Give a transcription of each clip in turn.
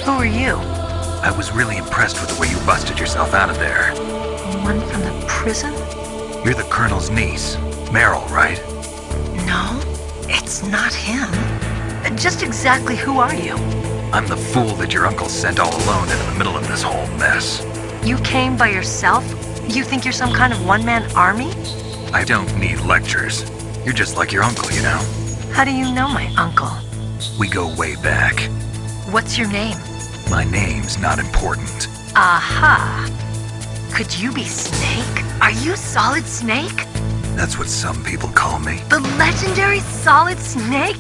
Who are you? I was really impressed with the way you busted yourself out of there. One from the prison? You're the Colonel's niece, Meryl, right? No, it's not him. Just exactly who are you? I'm the fool that your uncle sent all alone into the middle of this whole mess. You came by yourself? You think you're some kind of one-man army? I don't need lectures. You're just like your uncle, you know? How do you know my uncle? We go way back. What's your name? My name's not important. Aha! Could you be Snake? Are you Solid Snake? That's what some people call me. The legendary Solid Snake?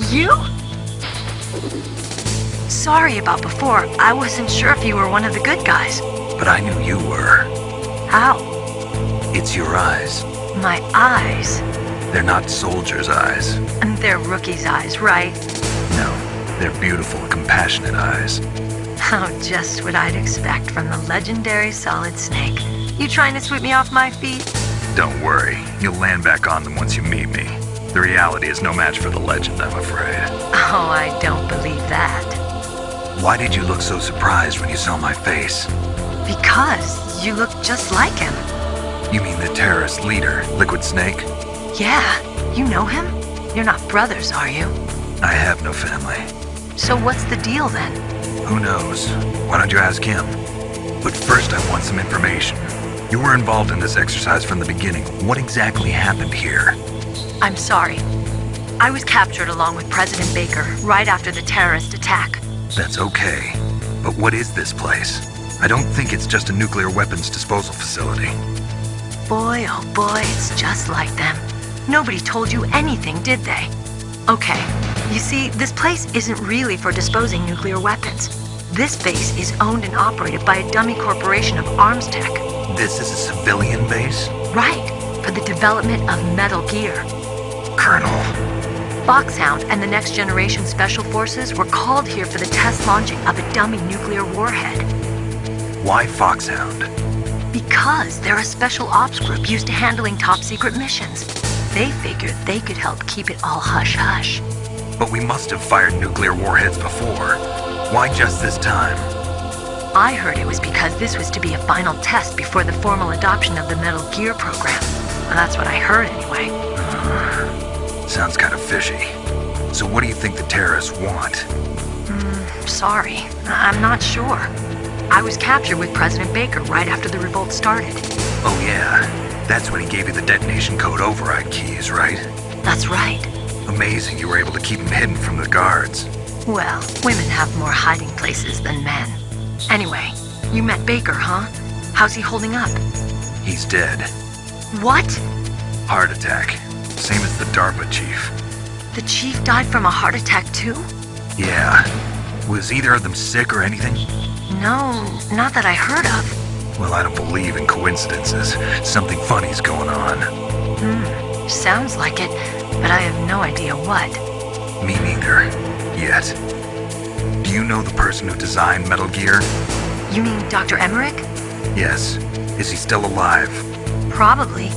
You? Sorry about before. I wasn't sure if you were one of the good guys. But I knew you were. How? It's your eyes. My eyes? They're not soldiers' eyes. And they're rookies' eyes, right? No, they're beautiful, compassionate eyes. Oh, just what I'd expect from the legendary Solid Snake. You trying to sweep me off my feet? Don't worry, you'll land back on them once you meet me. The reality is no match for the legend, I'm afraid. Oh, I don't believe that. Why did you look so surprised when you saw my face? Because you look just like him. You mean the terrorist leader, Liquid Snake? Yeah, you know him? You're not brothers, are you? I have no family. So what's the deal then? Who knows? Why don't you ask him? But first I want some information. You were involved in this exercise from the beginning. What exactly happened here? I'm sorry. I was captured along with President Baker right after the terrorist attack. That's okay. But what is this place? I don't think it's just a nuclear weapons disposal facility. Boy, oh boy, it's just like them. Nobody told you anything, did they? Okay, you see, this place isn't really for disposing nuclear weapons. This base is owned and operated by a dummy corporation of arms tech. This is a civilian base? Right, for the development of Metal Gear. Colonel. Foxhound and the Next Generation Special Forces were called here for the test launching of a dummy nuclear warhead. Why Foxhound? Because they're a special ops group used to handling top-secret missions. They figured they could help keep it all hush-hush. But we must have fired nuclear warheads before. Why just this time? I heard it was because this was to be a final test before the formal adoption of the Metal Gear program. Well, that's what I heard anyway. Sounds kind of fishy. So what do you think the terrorists want? Sorry, I'm not sure. I was captured with President Baker right after the revolt started. Oh yeah, that's when he gave you the detonation code override keys, right? That's right. Amazing you were able to keep him hidden from the guards. Well, women have more hiding places than men. Anyway, you met Baker, huh? How's he holding up? He's dead. What? Heart attack. Same as the DARPA chief. The chief died from a heart attack too? Yeah. Was either of them sick or anything? No, not that I heard of. Well, I don't believe in coincidences. Something funny's going on. Sounds like it, but I have no idea what. Me neither. Yet. Do you know the person who designed Metal Gear? You mean Dr. Emmerich? Yes. Is he still alive? Probably.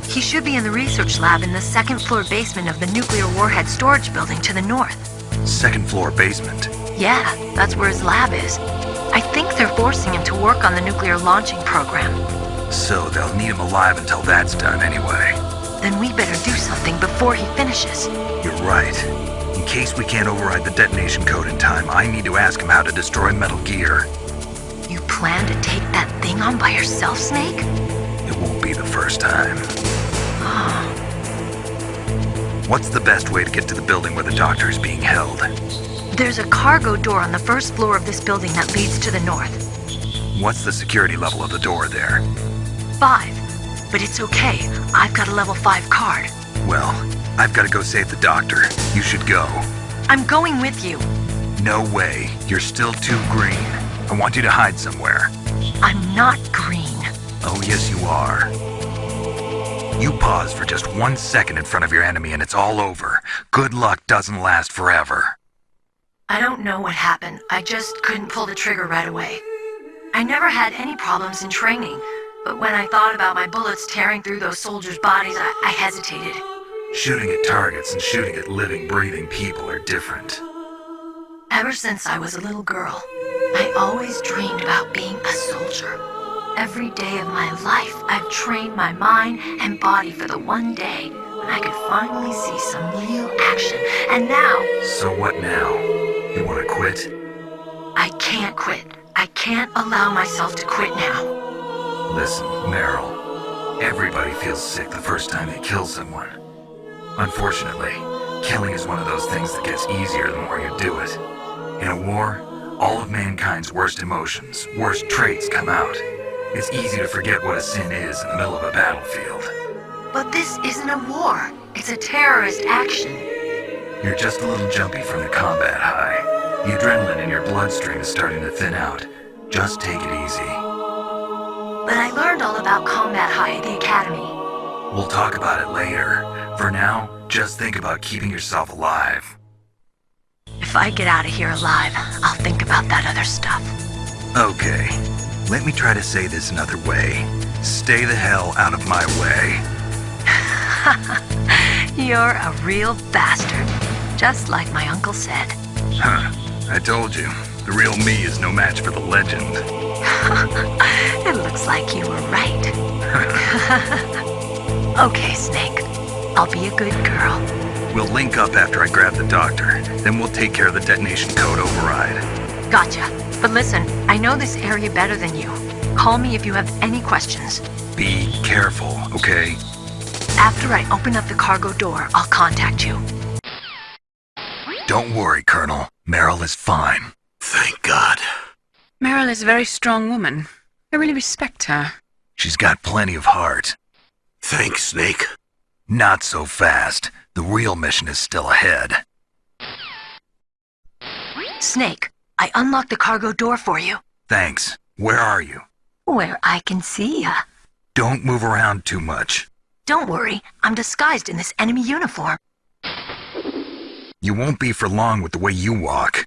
He should be in the research lab in the second-floor basement of the nuclear warhead storage building to the north. Second floor basement? Yeah, that's where his lab is. I think they're forcing him to work on the nuclear launching program. So they'll need him alive until that's done anyway. Then we better do something before he finishes. You're right. In case we can't override the detonation code in time, I need to ask him how to destroy Metal Gear. You plan to take that thing on by yourself, Snake? It won't be the first time. What's the best way to get to the building where the doctor is being held? There's a cargo door on the first floor of this building that leads to the north. What's the security level of the door there? 5. But it's okay. I've got a level 5 card. Well, I've got to go save the doctor. You should go. I'm going with you. No way. You're still too green. I want you to hide somewhere. I'm not green. Oh, yes, you are. You pause for just 1 second in front of your enemy and it's all over. Good luck doesn't last forever. I don't know what happened. I just couldn't pull the trigger right away. I never had any problems in training, but when I thought about my bullets tearing through those soldiers' bodies, I hesitated. Shooting at targets and shooting at living, breathing people are different. Ever since I was a little girl, I always dreamed about being a soldier. Every day of my life, I've trained my mind and body for the one day when I could finally see some real action. And now... So what now? You want to quit? I can't quit. I can't allow myself to quit now. Listen, Meryl. Everybody feels sick the first time they kill someone. Unfortunately, killing is one of those things that gets easier the more you do it. In a war, all of mankind's worst emotions, worst traits come out. It's easy to forget what a sin is in the middle of a battlefield. But this isn't a war. It's a terrorist action. You're just a little jumpy from the combat high. The adrenaline in your bloodstream is starting to thin out. Just take it easy. But I learned all about combat high at the academy. We'll talk about it later. For now, just think about keeping yourself alive. If I get out of here alive, I'll think about that other stuff. Okay. Let me try to say this another way. Stay the hell out of my way. You're a real bastard. Just like my uncle said. Huh. I told you. The real me is no match for the legend. It looks like you were right. Okay, Snake. I'll be a good girl. We'll link up after I grab the doctor. Then we'll take care of the detonation code override. Gotcha. But listen, I know this area better than you. Call me if you have any questions. Be careful, okay? After I open up the cargo door, I'll contact you. Don't worry, Colonel. Meryl is fine. Thank God. Meryl is a very strong woman. I really respect her. She's got plenty of heart. Thanks, Snake. Not so fast. The real mission is still ahead. Snake, I unlocked the cargo door for you. Thanks. Where are you? Where I can see ya. Don't move around too much. Don't worry, I'm disguised in this enemy uniform. You won't be for long with the way you walk.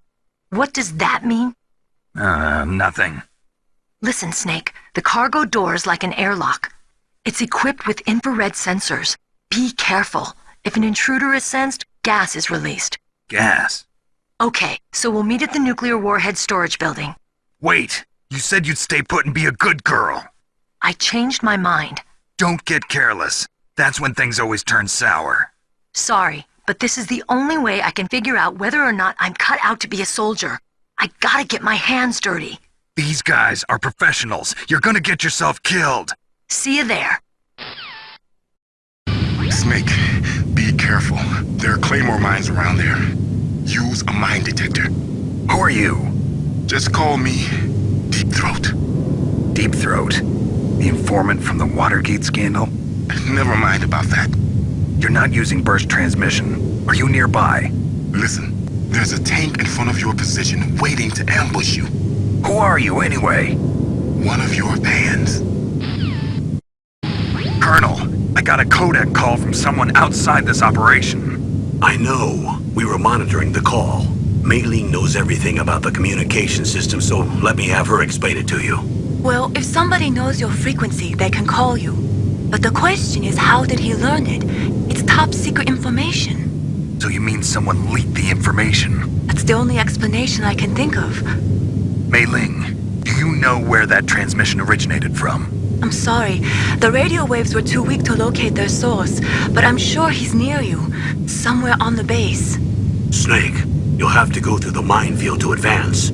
What does that mean? Nothing. Listen, Snake, the cargo door is like an airlock. It's equipped with infrared sensors. Be careful. If an intruder is sensed, gas is released. Gas? Okay, so we'll meet at the nuclear warhead storage building. Wait! You said you'd stay put and be a good girl. I changed my mind. Don't get careless. That's when things always turn sour. Sorry, but this is the only way I can figure out whether or not I'm cut out to be a soldier. I gotta get my hands dirty. These guys are professionals. You're gonna get yourself killed. See you there. Snake, be careful. There are claymore mines around there. Use a mine detector. Who are you? Just call me Deep Throat. Deep Throat? The informant from the Watergate scandal? Never mind about that. You're not using burst transmission. Are you nearby? Listen, there's a tank in front of your position waiting to ambush you. Who are you anyway? One of your fans. Colonel, I got a codec call from someone outside this operation. I know. We were monitoring the call. Meryl knows everything about the communication system, so let me have her explain it to you. Well, if somebody knows your frequency, they can call you. But the question is, how did he learn it? It's top secret information. So you mean someone leaked the information? That's the only explanation I can think of. Mei-Ling, do you know where that transmission originated from? I'm sorry. The radio waves were too weak to locate their source, but I'm sure he's near you, somewhere on the base. Snake, you'll have to go through the minefield to advance.